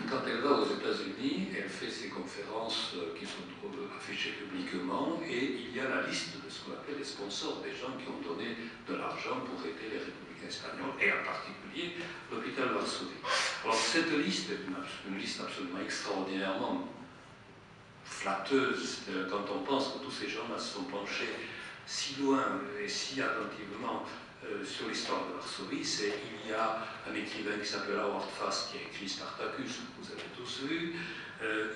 quand elle va aux États-Unis, elle fait ses conférences qui sont affichées publiquement, et il y a la liste de ce qu'on appelle les sponsors, des gens qui ont donné de l'argent pour aider les républicains espagnols, et en particulier l'hôpital Varsovie. Alors cette liste est une liste absolument extraordinairement flatteuse quand on pense que tous ces gens-là se sont penchés si loin et si attentivement sur l'histoire de Varsovie. Il y a un écrivain qui s'appelle Howard Fast qui a écrit Spartacus, que vous avez tous vu.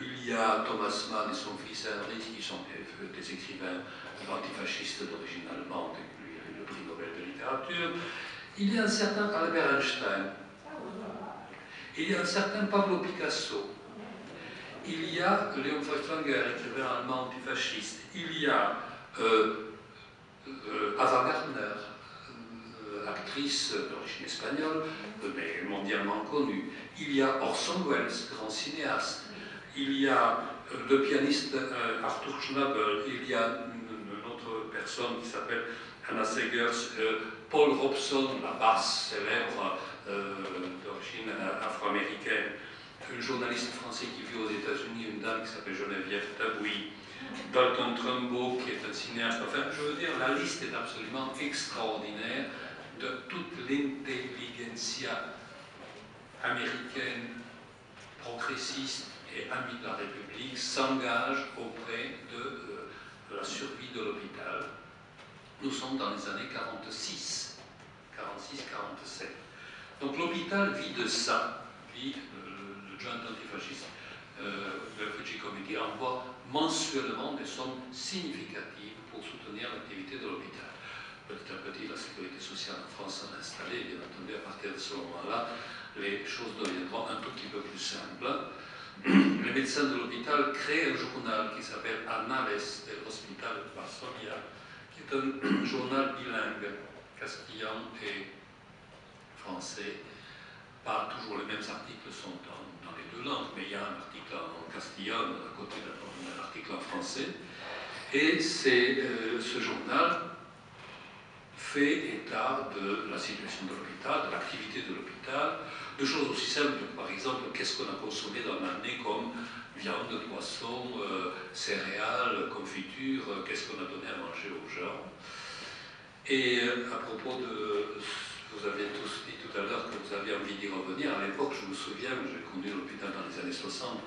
Il y a Thomas Mann et son fils Heinrich qui sont des écrivains antifascistes d'origine allemande, et lui a eu le prix Nobel de littérature. Il y a un certain Albert Einstein. Il y a un certain Pablo Picasso. Il y a Léon Feuchtwanger, écrivain allemand antifasciste. Il y a Ava Gardner, actrice d'origine espagnole, mais mondialement connue. Il y a Orson Welles, grand cinéaste. Il y a le pianiste Arthur Schnabel. Il y a une autre personne qui s'appelle Anna Segers, Paul Robeson, la basse célèbre d'origine afro-américaine. Un journaliste français qui vit aux États-Unis, une dame qui s'appelle Geneviève Tabouy, Dalton Trumbo, qui est un cinéaste. Enfin, je veux dire, la liste est absolument extraordinaire de toute l'intelligentsia américaine, progressiste et amie de la République, s'engage auprès de la survie de l'hôpital. Nous sommes dans les années 46, 46-47. Donc l'hôpital vit de ça, vit le Joint Antifasciste, le Refugee Committee envoie mensuellement des sommes significatives pour soutenir l'activité de l'hôpital. Petit à petit, la sécurité sociale en France s'en est installée, bien entendu, à partir de ce moment-là, les choses deviendront un tout petit peu plus simples. Les médecins de l'hôpital créent un journal qui s'appelle Annales del Hospital de Varsovia, qui est un journal bilingue, castillan et français. Pas toujours les mêmes articles sont dans les deux langues, mais il y a un article en castillan à côté d'un article en français. Et ce journal fait état de la situation de l'hôpital, de l'activité de l'hôpital, de choses aussi simples, par exemple, qu'est-ce qu'on a consommé dans l'année comme viande, poisson, céréales, confiture, qu'est-ce qu'on a donné à manger aux gens. Et à propos de... Vous avez tous dit tout à l'heure que vous aviez envie d'y revenir. À l'époque, je me souviens, j'ai conduit l'hôpital dans les années 60,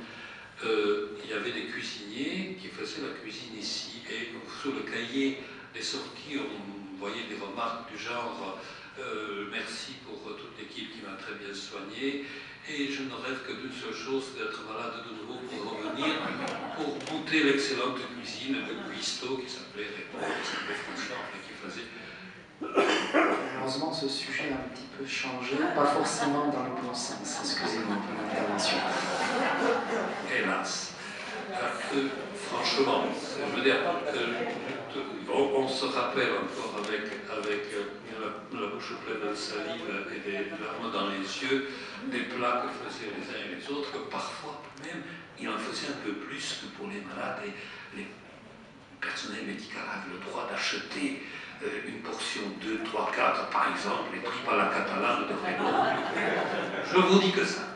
il y avait des cuisiniers qui faisaient la cuisine ici. Et sur le cahier des sorties, on voyait des remarques du genre merci pour toute l'équipe qui m'a très bien soigné. Et je ne rêve que d'une seule chose, d'être malade de nouveau pour revenir, pour goûter l'excellente cuisine de Guisto, qui s'appelait Raymond, qui s'appelait François, et qui faisait... Malheureusement, ce sujet a un petit peu changé, pas forcément dans le bon sens. Excusez-moi pour l'intervention. Hélas. Franchement, je veux dire, on se rappelle encore avec la bouche pleine de salive et des larmes dans les yeux, des plats que faisaient les uns et les autres, que parfois même, il en faisait un peu plus que pour les malades. Et les personnels médicaux avaient le droit d'acheter une portion 2, 3, 4, par exemple, et pris par la catalane de Renault. Je vous dis que ça.